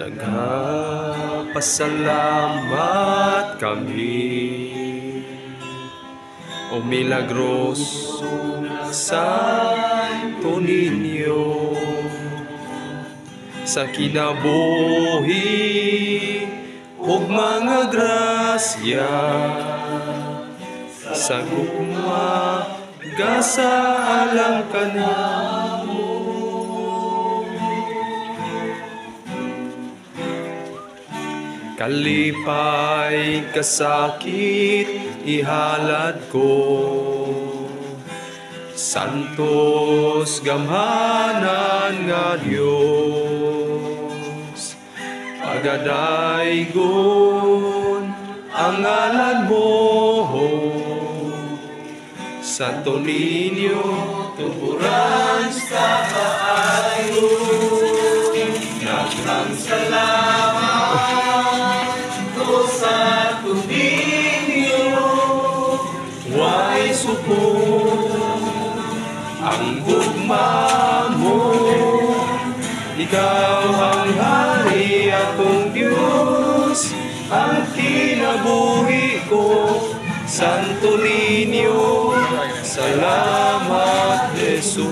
Nagpasalamat kami, O milagroso Santo Niño, sa kinabuhi ug mga grasya, sa gugma gasa alang kanamo. Kalipay kasakit ihalad ko, santos gamhanan nga Dios, pagadaygon ang ngalan mo, Santo Niño, tuburan sa kaayo. Nagrang salamat ko sa Niño, way suko ang gugma mo. Ikaw ang hari akong Diyos, ang kinabuhi ko, Santo Niño, salamat Jesus.